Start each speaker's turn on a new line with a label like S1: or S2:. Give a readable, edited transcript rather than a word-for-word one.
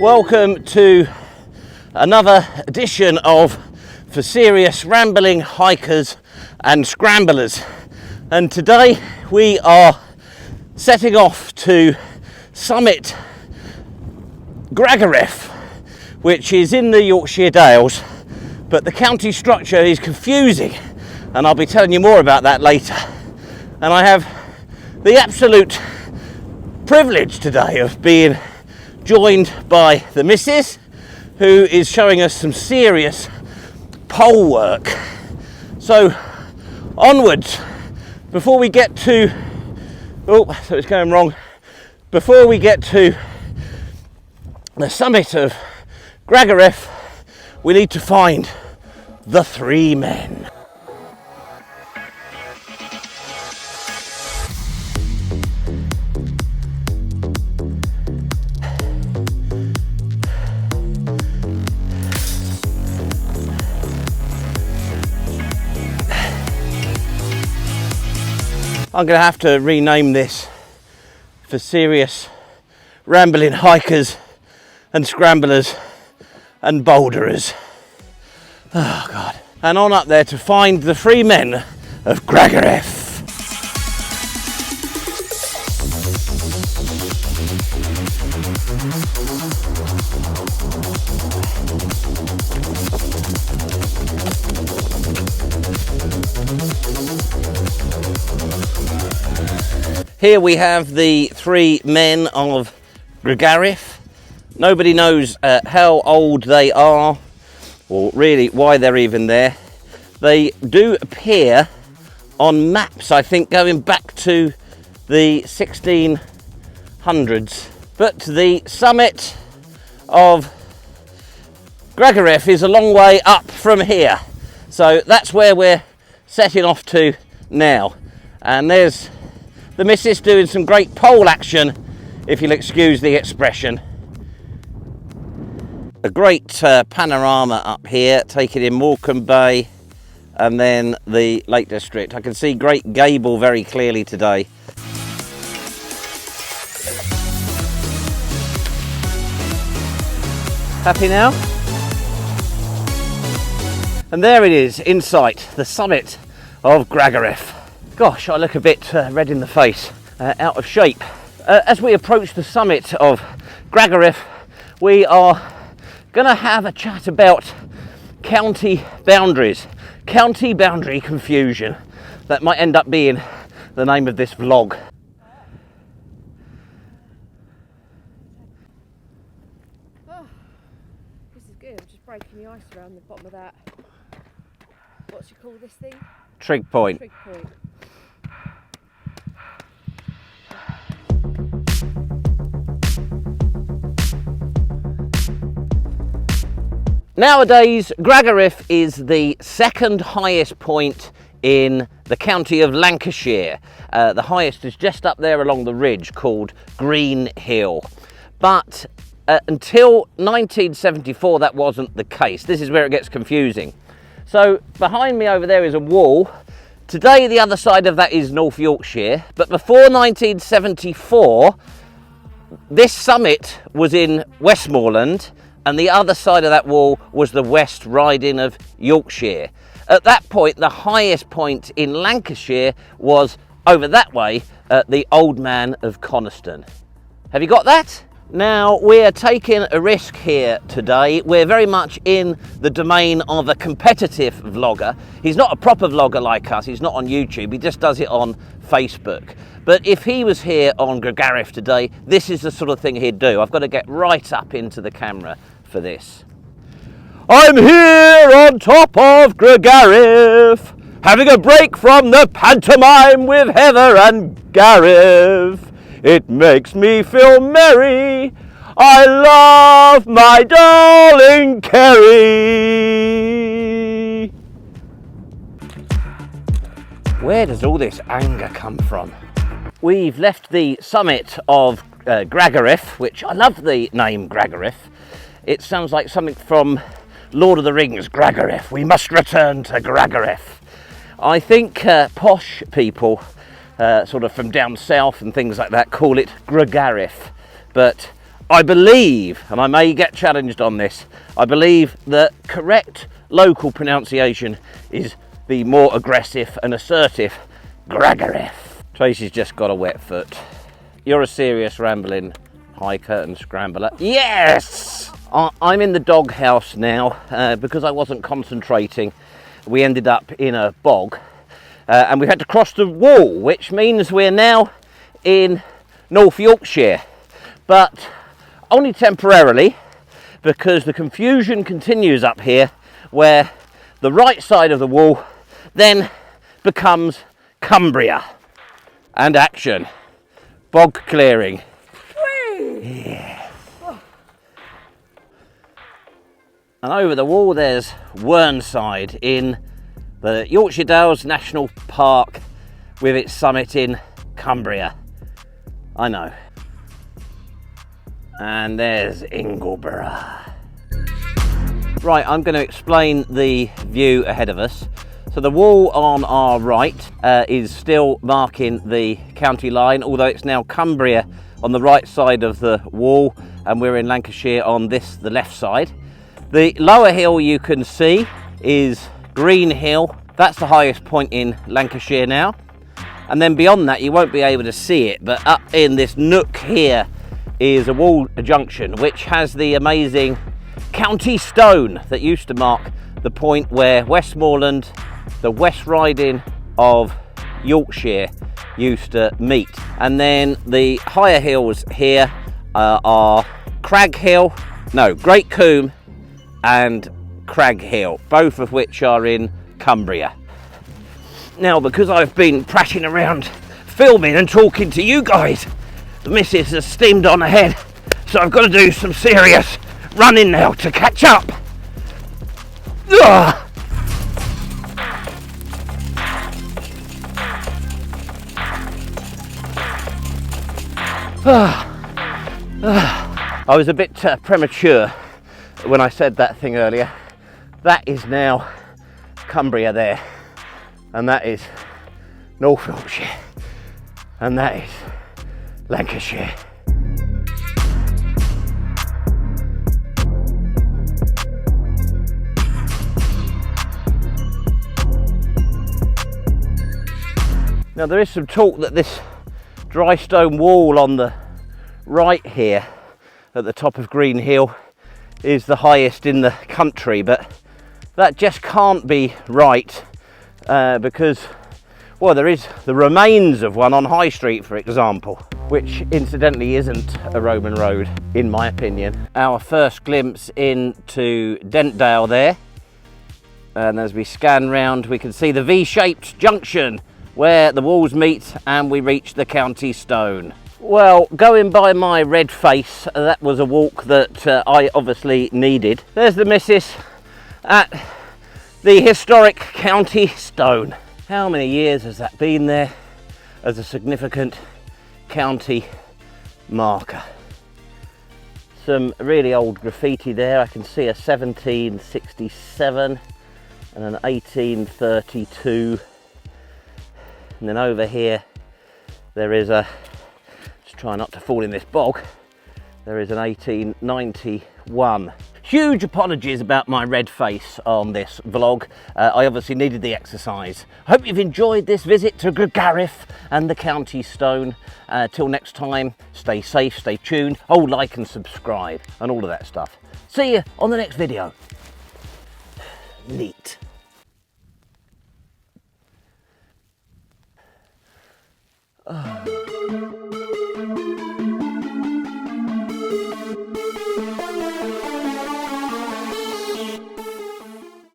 S1: Welcome to another edition of For Serious Rambling Hikers and Scramblers. And today we are setting off to summit Gragareth, which is in the Yorkshire Dales, but the county structure is confusing, and I'll be telling you more about that later. And I have the absolute privilege today of being joined by the missus, who is showing us some serious pole work. So onwards, before we get to, so it's going wrong, before we get to the summit of Gregarith, we need to find the three men. I'm going to have to rename this For Serious Rambling Hikers and Scramblers and Boulderers. Oh God. And on up there to find the three men of Gregareth. Here we have the three men of Gregarith. Nobody knows how old they are, or really why they're even there. They do appear on maps, I think, going back to the 1600s. But the summit of Gregarith is a long way up from here. So that's where we're setting off to now. And there's the missus doing some great pole action, if you'll excuse the expression. A great panorama up here, taking in Morecambe Bay and then the Lake District. I can see Great Gable very clearly today. Happy now? And there it is, in sight, the summit of Gragareth. Gosh, I look a bit red in the face, out of shape. As we approach the summit of Gragareth, we are going to have a chat about county boundaries, county boundary confusion. That might end up being the name of this vlog.
S2: Oh, this is good. I'm just breaking the ice around the bottom of that. What's you call this thing?
S1: Trig point.
S2: Trig point.
S1: Nowadays, Gragarith is the second highest point in the county of Lancashire. The highest is just up there along the ridge called Green Hill. But until 1974, that wasn't the case. This is where it gets confusing. So behind me over there is a wall. Today, the other side of that is North Yorkshire. But before 1974, this summit was in Westmoreland, and the other side of that wall was the West Riding of Yorkshire. At that point, the highest point in Lancashire was over that way at the Old Man of Coniston. Have you got that? Now, we're taking a risk here today. We're very much in the domain of a competitive vlogger. He's not a proper vlogger like us. He's not on YouTube. He just does it on Facebook. But if he was here on Gregarith today, this is the sort of thing he'd do. I've got to get right up into the camera for this. I'm here on top of Gregarith, having a break from the pantomime with Heather and Gareth. It makes me feel merry. I love my darling Kerry. Where does all this anger come from? We've left the summit of Gragarith, which I love the name Gragarith. It sounds like something from Lord of the Rings, Gragareth. We must return to Gragareth. I think posh people, sort of from down south and things like that, call it Gregarith. But I believe, and I may get challenged on this, I believe the correct local pronunciation is the more aggressive and assertive Gragareth. Tracy's just got a wet foot. You're a serious rambling hiker and scrambler. Yes! I'm in the doghouse now because I wasn't concentrating. We ended up in a bog and we had to cross the wall, which means we're now in North Yorkshire, but only temporarily, because the confusion continues up here where the right side of the wall then becomes Cumbria. And action. Bog clearing. Yeah. And over the wall there's Whernside in the Yorkshire Dales National Park with its summit in Cumbria. I know. And there's Ingleborough. Right, I'm going to explain the view ahead of us. So the wall on our right is still marking the county line, although it's now Cumbria on the right side of the wall, and we're in Lancashire on the left side. The lower hill you can see is Green Hill. That's the highest point in Lancashire now. And then beyond that, you won't be able to see it, but up in this nook here is a wall junction, which has the amazing county stone that used to mark the point where Westmoreland, the West Riding of Yorkshire, used to meet. And then the higher hills here are Great Combe and Crag Hill, both of which are in Cumbria. Now, because I've been prattling around filming and talking to you guys, the missus has steamed on ahead, so I've got to do some serious running now to catch up. Ugh. I was a bit premature when I said that thing earlier. That is now Cumbria there, and that is North Yorkshire, and that is Lancashire. Now there is some talk that this dry stone wall on the right here at the top of Green Hill is the highest in the country, but that just can't be right because, well, there is the remains of one on High Street, for example, which incidentally isn't a Roman road in my opinion. Our first glimpse into Dentdale there, and as we scan round we can see the V-shaped junction where the walls meet and we reach the county stone. Well, going by my red face, that was a walk that I obviously needed. There's the missus at the historic county stone. How many years has that been there as a significant county marker? Some really old graffiti there. I can see a 1767 and an 1832. And then over here there is a, just try not to fall in this bog, there is an 1891. Huge apologies about my red face on this vlog. I obviously needed the exercise. I hope you've enjoyed this visit to Gregarith and the county stone. Till next time, stay safe, stay tuned, like and subscribe and all of that stuff. See you on the next video. Neat. Oh.